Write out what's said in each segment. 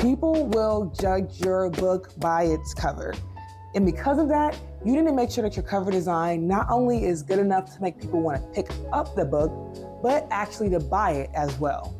People will judge your book by its cover. And because of that, you need to make sure that your cover design not only is good enough to make people want to pick up the book, but actually to buy it as well.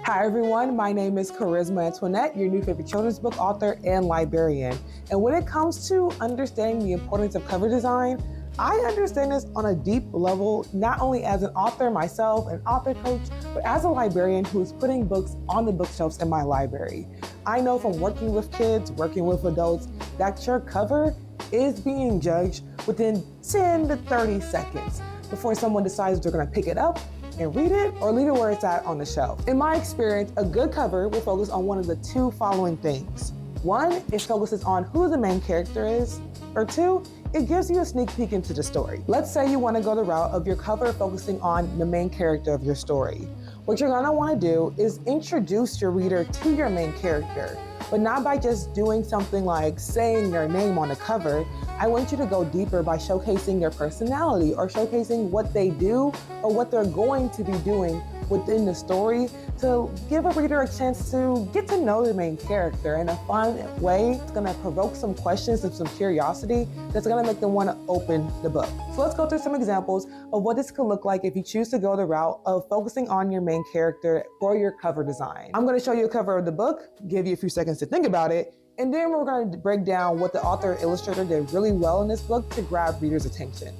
Hi everyone, my name is Charisma Antoinette, your new favorite children's book author and librarian. And when it comes to understanding the importance of cover design, I understand this on a deep level, not only as an author myself, an author coach, but as a librarian who's putting books on the bookshelves in my library. I know from working with kids, working with adults, that your cover is being judged within 10 to 30 seconds before someone decides they're gonna pick it up and read it or leave it where it's at on the shelf. In my experience, a good cover will focus on one of the two following things. One, it focuses on who the main character is, or two, it gives you a sneak peek into the story. Let's say you want to go the route of your cover focusing on the main character of your story. What you're gonna want to do is introduce your reader to your main character, but not by just doing something like saying their name on the cover. I want you to go deeper by showcasing their personality or showcasing what they do or what they're going to be doing within the story to give a reader a chance to get to know the main character in a fun way. It's gonna provoke some questions and some curiosity that's gonna make them wanna open the book. So let's go through some examples of what this could look like if you choose to go the route of focusing on your main character for your cover design. I'm gonna show you a cover of the book, give you a few seconds to think about it, and then we're gonna break down what the author and illustrator did really well in this book to grab readers' attention.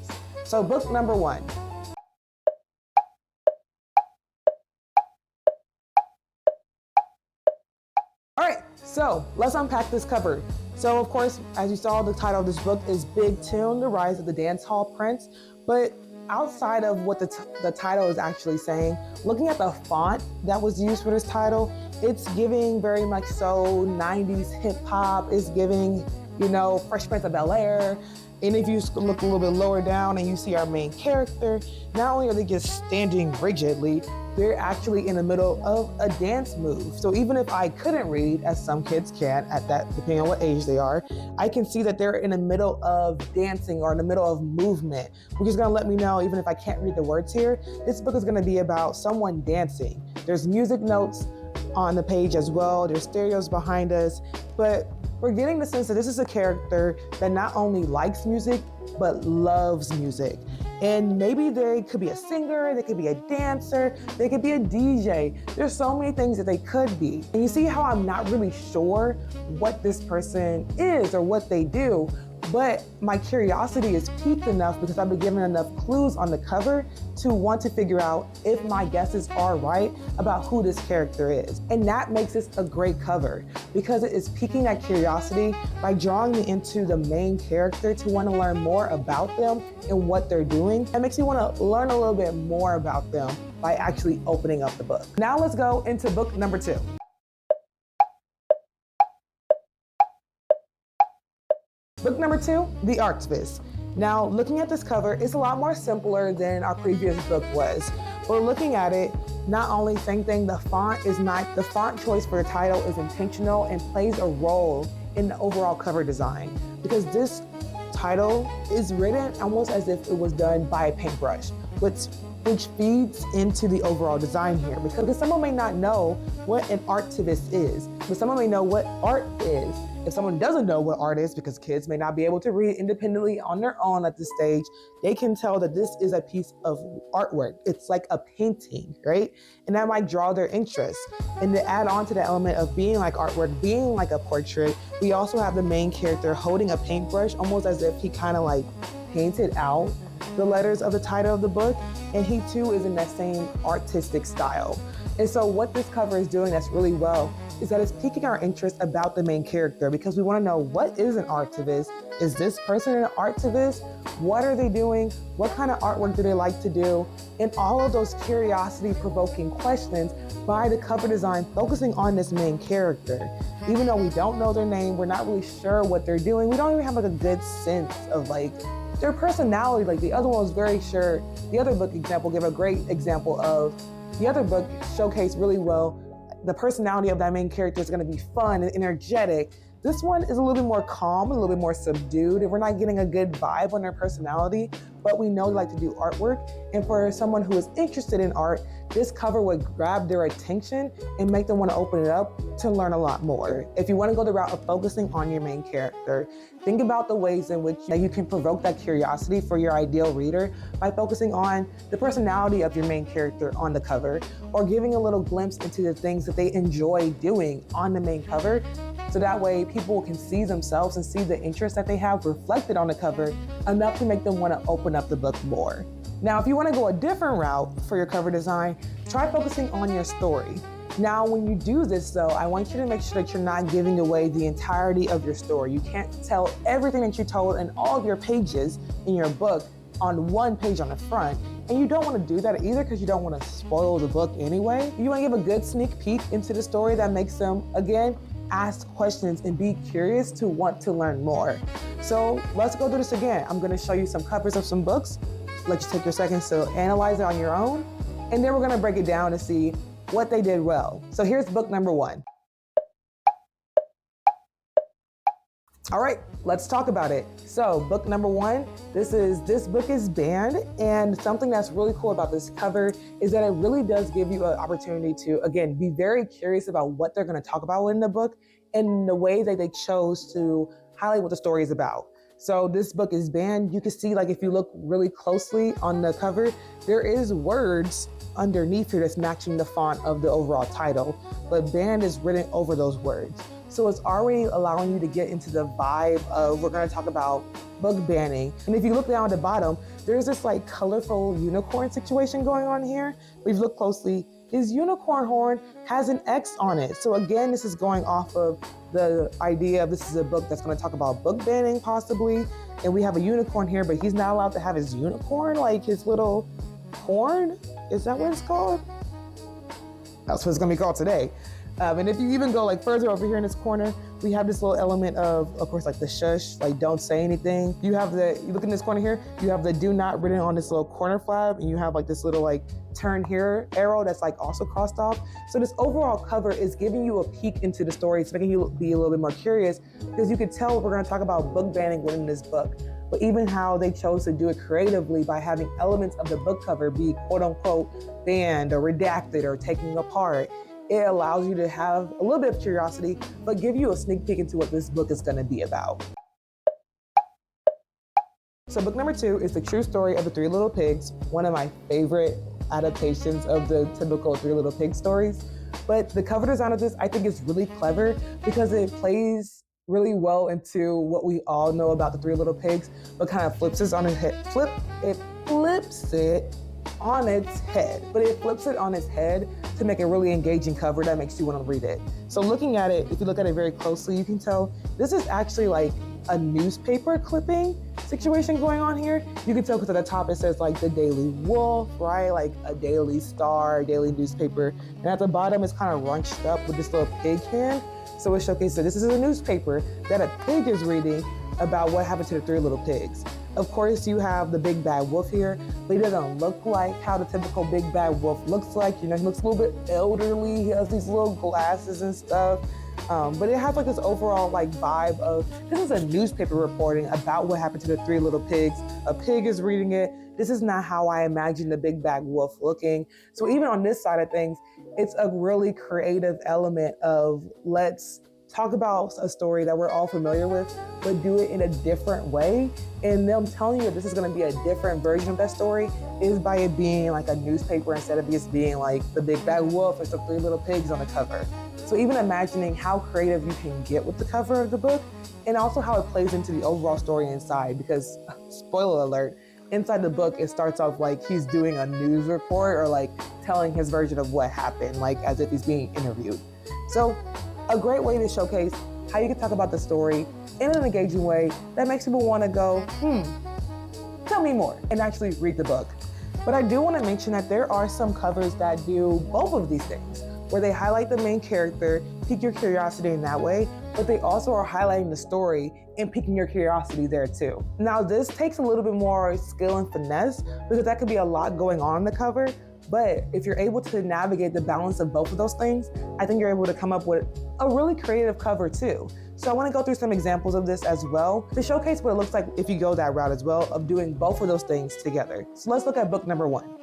So book number one. All right, so let's unpack this cover. So of course, as you saw, the title of this book is Big Tune, The Rise of the Dance Hall Prince. But outside of what the title is actually saying, looking at the font that was used for this title, it's giving very much so 90s hip hop. It's giving, Fresh Prince of Bel-Air. And if you look a little bit lower down and you see our main character, not only are they just standing rigidly, they're actually in the middle of a dance move. So even if I couldn't read, as some kids can at that, depending on what age they are, I can see that they're in the middle of dancing or in the middle of movement, which is gonna let me know, even if I can't read the words here, this book is gonna be about someone dancing. There's music notes on the page as well. There's stereos behind us, but we're getting the sense that this is a character that not only likes music, but loves music. And maybe they could be a singer, they could be a dancer, they could be a DJ. There's so many things that they could be. And you see how I'm not really sure what this person is or what they do, but my curiosity is piqued enough because I've been given enough clues on the cover to want to figure out if my guesses are right about who this character is. And that makes this a great cover because it is piquing that curiosity by drawing me into the main character to want to learn more about them and what they're doing. It makes me want to learn a little bit more about them by actually opening up the book. Now let's go into book number two. Book number two, The Archivist. Now, looking at this cover, it's a lot more simpler than our previous book was. We're looking at it, not only same thing, the font choice for the title is intentional and plays a role in the overall cover design because this title is written almost as if it was done by a paintbrush, which feeds into the overall design here because someone may not know what an archivist is, but someone may know what art is. If someone doesn't know what art is, because kids may not be able to read independently on their own at this stage, they can tell that this is a piece of artwork. It's like a painting, right? And that might draw their interest. And to add on to the element of being like artwork, being like a portrait, we also have the main character holding a paintbrush, almost as if he kind of like painted out the letters of the title of the book. And he too is in that same artistic style. And so what this cover is doing that's really well is that it's piquing our interest about the main character because we want to know, what is an archivist? Is this person an archivist? What are they doing? What kind of artwork do they like to do? And all of those curiosity-provoking questions by the cover design focusing on this main character. Even though we don't know their name, we're not really sure what they're doing. We don't even have like a good sense of like their personality. Like the other one was very sure. The other book example gave a great example of the other book showcased really well the personality of that main character is going to be fun and energetic. This one is a little bit more calm, a little bit more subdued, and we're not getting a good vibe on their personality, but we know they like to do artwork. And for someone who is interested in art, this cover would grab their attention and make them want to open it up to learn a lot more. If you want to go the route of focusing on your main character, think about the ways in which you can provoke that curiosity for your ideal reader by focusing on the personality of your main character on the cover, or giving a little glimpse into the things that they enjoy doing on the main cover. So that way people can see themselves and see the interest that they have reflected on the cover enough to make them want to open up the book more. Now, if you want to go a different route for your cover design, try focusing on your story. Now, when you do this though, I want you to make sure that you're not giving away the entirety of your story. You can't tell everything that you told in all of your pages in your book on one page on the front. And you don't want to do that either because you don't want to spoil the book anyway. You want to give a good sneak peek into the story that makes them, again, ask questions and be curious to want to learn more. So let's go through this again. I'm going to show you some covers of some books, let you take your seconds to analyze it on your own, and then we're going to break it down to see what they did well. So here's book number 1. All right, let's talk about it. So book number 1, this book is banned, and something that's really cool about this cover is that it really does give you an opportunity to, again, be very curious about what they're going to talk about in the book and the way that they chose to highlight what the story is about. So this book is banned. You can see, like, if you look really closely on the cover, there is words underneath here that's matching the font of the overall title, but banned is written over those words. So it's already allowing you to get into the vibe of, we're going to talk about book banning. And if you look down at the bottom, there's this like colorful unicorn situation going on here. But if you look closely, his unicorn horn has an X on it. So again, this is going off of the idea of this is a book that's going to talk about book banning possibly. And we have a unicorn here, but he's not allowed to have his unicorn, like his little horn. Is that what it's called? That's what it's going to be called today. And if you even go like further over here in this corner, we have this little element of course, like the shush, like don't say anything. You look in this corner here, you have the do not written on this little corner flap, and you have like this little like turn here arrow that's like also crossed off. So this overall cover is giving you a peek into the story. It's making you be a little bit more curious because you could tell we're going to talk about book banning within this book. But even how they chose to do it creatively by having elements of the book cover be quote unquote banned or redacted or taken apart, it allows you to have a little bit of curiosity, but give you a sneak peek into what this book is going to be about. So book number 2 is the true story of the Three Little Pigs, one of my favorite adaptations of the typical Three Little Pig stories. But the cover design of this, I think, is really clever because it plays really well into what we all know about the Three Little Pigs, but kind of flips it on its head. It flips it on its head, but it flips it on its head to make a really engaging cover that makes you want to read it. So looking at it, if you look at it very closely, you can tell this is actually like a newspaper clipping situation going on here. You can tell because at the top it says like the Daily Wolf, right? Like a Daily Star, daily newspaper. And at the bottom it's kind of runched up with this little pig hand. So it showcases that this is a newspaper that a pig is reading about what happened to the Three Little Pigs. Of course, you have the big bad wolf here, but he doesn't look like how the typical big bad wolf looks like. You know, he looks a little bit elderly. He has these little glasses and stuff. But it has like this overall like vibe of, this is a newspaper reporting about what happened to the Three Little Pigs. A pig is reading it. This is not how I imagine the big bad wolf looking. So even on this side of things, it's a really creative element of let's talk about a story that we're all familiar with, but do it in a different way. And them telling you that this is going to be a different version of that story is by it being like a newspaper instead of just being like the big bad wolf or some Three Little Pigs on the cover. So even imagining how creative you can get with the cover of the book, and also how it plays into the overall story inside, because spoiler alert, inside the book, it starts off like he's doing a news report or like telling his version of what happened, like as if he's being interviewed. So a great way to showcase how you can talk about the story in an engaging way that makes people want to go, tell me more, and actually read the book. But I do want to mention that there are some covers that do both of these things, where they highlight the main character, pique your curiosity in that way, but they also are highlighting the story and piquing your curiosity there too. Now this takes a little bit more skill and finesse because that could be a lot going on in the cover, But if you're able to navigate the balance of both of those things, I think you're able to come up with a really creative cover too. So I want to go through some examples of this as well to showcase what it looks like if you go that route as well of doing both of those things together. So let's look at book number 1.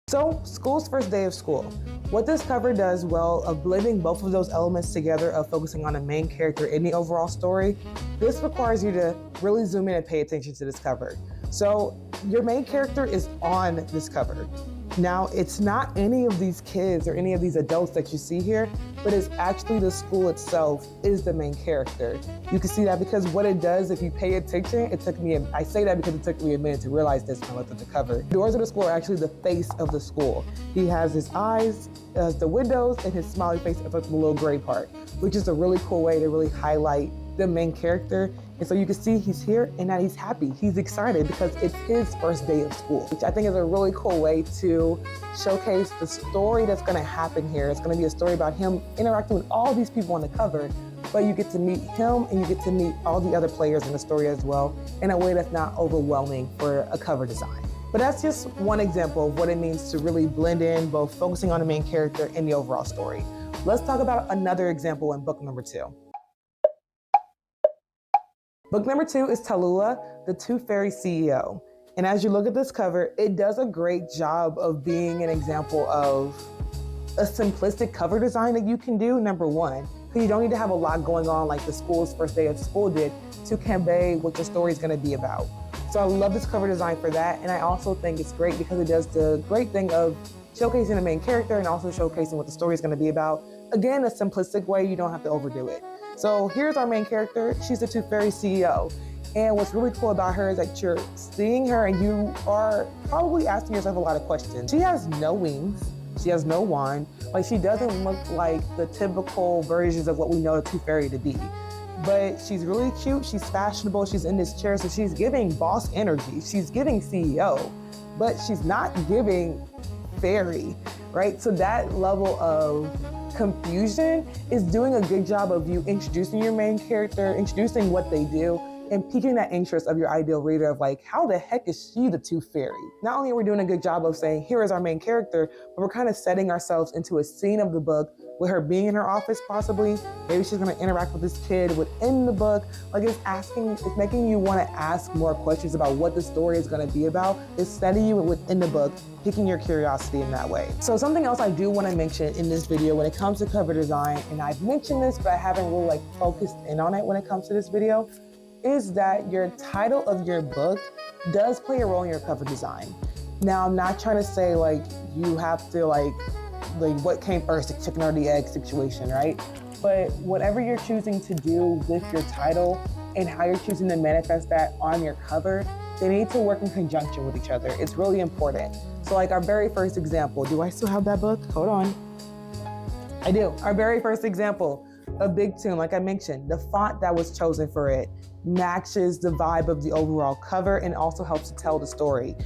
So, school's first day of school. What this cover does well of blending both of those elements together of focusing on the main character in the overall story, this requires you to really zoom in and pay attention to this cover. So, your main character is on this cover. Now, it's not any of these kids or any of these adults that you see here, but it's actually the school itself is the main character. You can see that because what it does, if you pay attention, I say that because it took me a minute to realize this when I looked at the cover. The doors of the school are actually the face of the school. He has his eyes as the windows and his smiley face as like the little gray part, which is a really cool way to really highlight the main character. And so you can see he's here and now he's happy. He's excited because it's his first day of school, which I think is a really cool way to showcase the story that's gonna happen here. It's gonna be a story about him interacting with all these people on the cover, but you get to meet him and you get to meet all the other players in the story as well in a way that's not overwhelming for a cover design. But that's just one example of what it means to really blend in both focusing on the main character and the overall story. Let's talk about another example in book number 2. Book number 2 is Tallulah, the Tooth Fairy CEO. And as you look at this cover, it does a great job of being an example of a simplistic cover design that you can do, number 1. So you don't need to have a lot going on like the school's first day of school did to convey what your story is gonna be about. So I love this cover design for that. And I also think it's great because it does the great thing of showcasing the main character and also showcasing what the story is gonna be about. Again, a simplistic way, you don't have to overdo it. So here's our main character. She's the Tooth Fairy CEO. And what's really cool about her is that you're seeing her and you are probably asking yourself a lot of questions. She has no wings. She has no wand. Like, she doesn't look like the typical versions of what we know the Tooth Fairy to be. But she's really cute. She's fashionable. She's in this chair. So she's giving boss energy. She's giving CEO, but she's not giving fairy, right? So that level of confusion is doing a good job of you introducing your main character, introducing what they do, and piquing that interest of your ideal reader of like, how the heck is she the Tooth Fairy? Not only are we doing a good job of saying, here is our main character, but we're kind of setting ourselves into a scene of the book with her being in her office possibly. Maybe she's gonna interact with this kid within the book. Like, it's making you wanna ask more questions about what the story is gonna be about. It's setting you within the book, piquing your curiosity in that way. So something else I do wanna mention in this video when it comes to cover design, and I've mentioned this, but I haven't really focused in on it when it comes to this video, is that your title of your book does play a role in your cover design. Now, I'm not trying to say you have to what came first, the chicken or the egg situation, right? But whatever you're choosing to do with your title and how you're choosing to manifest that on your cover, they need to work in conjunction with each other. It's really important. So our very first example, do I still have that book? Hold on. I do. Our very first example, A Big Tune, like I mentioned, the font that was chosen for it matches the vibe of the overall cover and also helps to tell the story.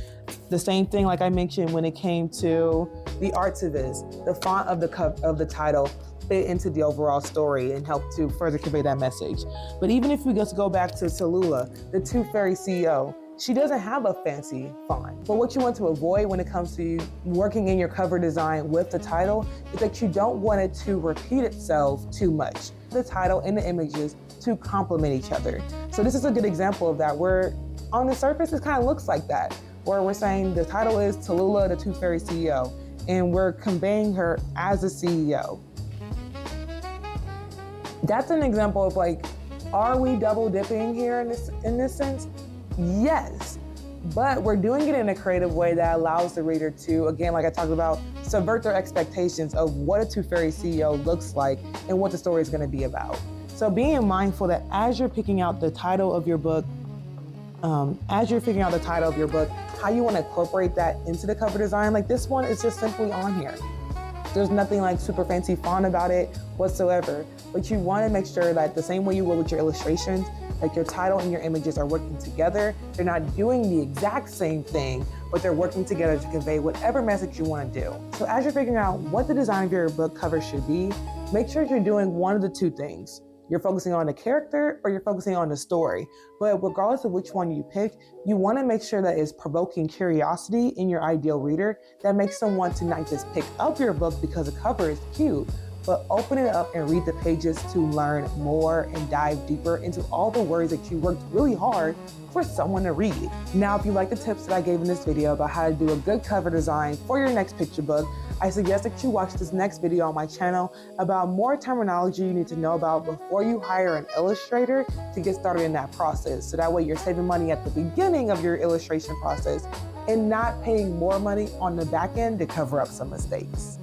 The same thing, like I mentioned, when it came to The Artivist, the font of the title fit into the overall story and helped to further convey that message. But even if we just go back to Tallulah, the Tooth Fairy CEO, she doesn't have a fancy font. But what you want to avoid when it comes to working in your cover design with the title is that you don't want it to repeat itself too much. The title and the images to complement each other. So this is a good example of that, where on the surface it kind of looks like that, where we're saying the title is Tallulah, the Tooth Fairy CEO, and we're conveying her as a CEO. That's an example of are we double dipping here in this sense? Yes, but we're doing it in a creative way that allows the reader to, again, like I talked about, subvert their expectations of what a Tooth Fairy CEO looks like and what the story is going to be about. So being mindful that as you're picking out the title of your book, how you want to incorporate that into the cover design, this one is just simply on here. There's nothing super fancy font about it whatsoever, but you want to make sure that the same way you will with your illustrations, your title and your images are working together. They're not doing the exact same thing, but they're working together to convey whatever message you want to do. So as you're figuring out what the design of your book cover should be, make sure you're doing one of the two things. you're focusing on the character or you're focusing on the story. But regardless of which one you pick, you want to make sure that it's provoking curiosity in your ideal reader that makes them want to not just pick up your book because the cover is cute, but open it up and read the pages to learn more and dive deeper into all the words that you worked really hard for someone to read. Now, if you like the tips that I gave in this video about how to do a good cover design for your next picture book, I suggest that you watch this next video on my channel about more terminology you need to know about before you hire an illustrator to get started in that process. So that way you're saving money at the beginning of your illustration process and not paying more money on the back end to cover up some mistakes.